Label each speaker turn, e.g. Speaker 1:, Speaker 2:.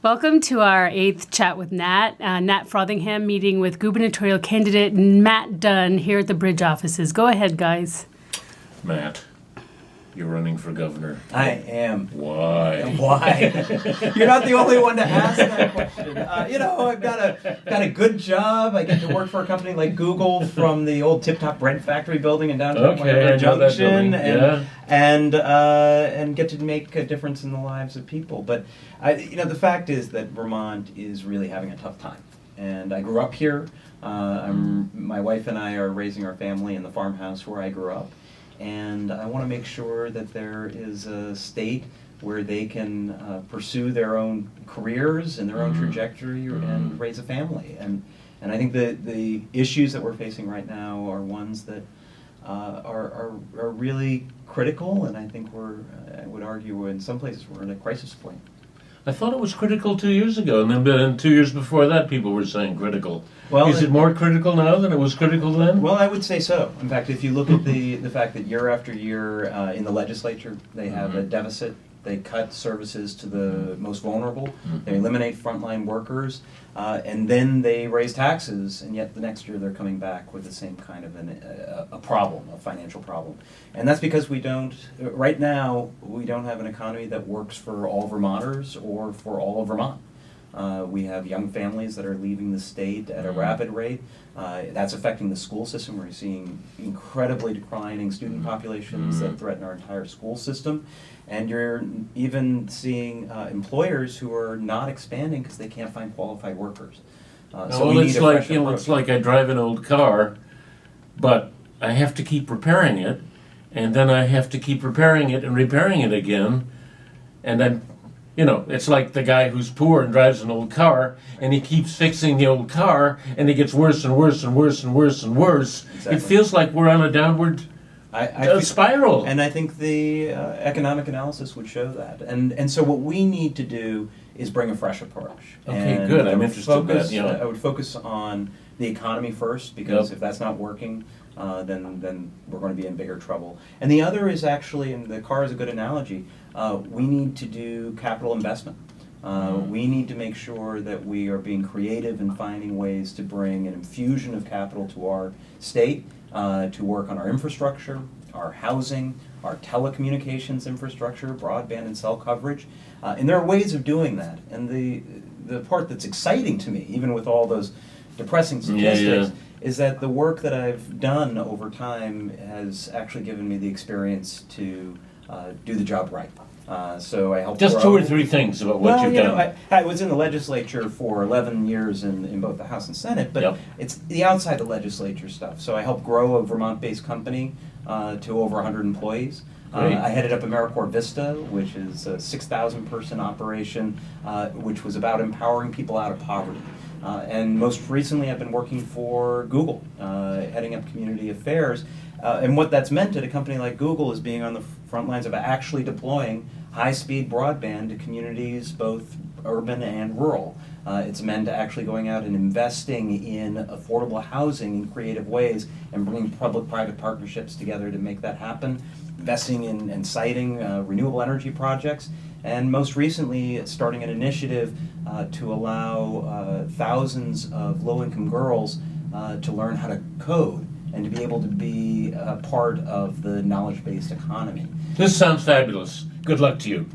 Speaker 1: Welcome to our 8th Chat with Nat. Nat Frothingham meeting with Gubernatorial Candidate Matt Dunne here at the Bridge offices. Go ahead, guys.
Speaker 2: Matt, you're running for governor.
Speaker 3: I am.
Speaker 2: Why?
Speaker 3: Why? You're not the only one to ask that question. I've got a good job. I get to work for a company like Google from the old Tip Top Bread Factory building in downtown Junction, and get to make a difference in the lives of people. But the fact is that Vermont is really having a tough time. And I grew up here. My wife and I are raising our family in the farmhouse where I grew up. And I want to make sure that there is a state where they can pursue their own careers and their own trajectory and raise a family. And I think the issues that we're facing right now are ones that are really critical, and I think I would argue in some places we're in a crisis point.
Speaker 2: I thought it was critical 2 years ago, and then 2 years before that people were saying critical.
Speaker 3: Well,
Speaker 2: is it more critical now than it was critical then?
Speaker 3: Well, I would say so. In fact, if you look at the fact that year after year in the legislature they have a deficit, they cut services to the most vulnerable, they eliminate frontline workers, and then they raise taxes, and yet the next year they're coming back with the same kind of a problem, a financial problem. And that's because right now, we don't have an economy that works for all Vermonters or for all of Vermont. We have young families that are leaving the state at a rapid rate. That's affecting the school system. We're seeing incredibly declining student populations that threaten our entire school system. And you're even seeing employers who are not expanding because they can't find qualified workers.
Speaker 2: It's like I drive an old car, but I have to keep repairing it, and then I have to keep repairing it and repairing it again, and then it's like the guy who's poor and drives an old car, and he keeps fixing the old car, and it gets worse and worse and worse and worse and worse. Exactly. It feels like we're on a downward spiral.
Speaker 3: And I think the economic analysis would show that. And so what we need to do is bring a fresh approach.
Speaker 2: Okay, good. I'm interested in that.
Speaker 3: I would focus on the economy first, because if that's not working, then we're going to be in bigger trouble. And the other is actually, and the car is a good analogy, we need to do capital investment. We need to make sure that we are being creative and finding ways to bring an infusion of capital to our state, to work on our infrastructure, our housing, our telecommunications infrastructure, broadband and cell coverage. And there are ways of doing that. And the part that's exciting to me, even with all those depressing statistics, is that the work that I've done over time has actually given me the experience to do the job right. So I helped
Speaker 2: just 2 or 3 things about what you've done.
Speaker 3: I was in the legislature for 11 years in both the House and Senate, but it's the outside the legislature stuff. So I helped grow a Vermont-based company to over 100 employees. I headed up AmeriCorps Vista, which is a 6,000-person operation, which was about empowering people out of poverty. And most recently, I've been working for Google, heading up community affairs. And what that's meant at a company like Google is being on the front lines of actually deploying high-speed broadband to communities, both urban and rural. It's meant actually going out and investing in affordable housing in creative ways and bringing public-private partnerships together to make that happen, investing in and siting renewable energy projects, and most recently starting an initiative to allow thousands of low-income girls to learn how to code and to be able to be a part of the knowledge-based economy.
Speaker 2: This sounds fabulous. Good luck to you.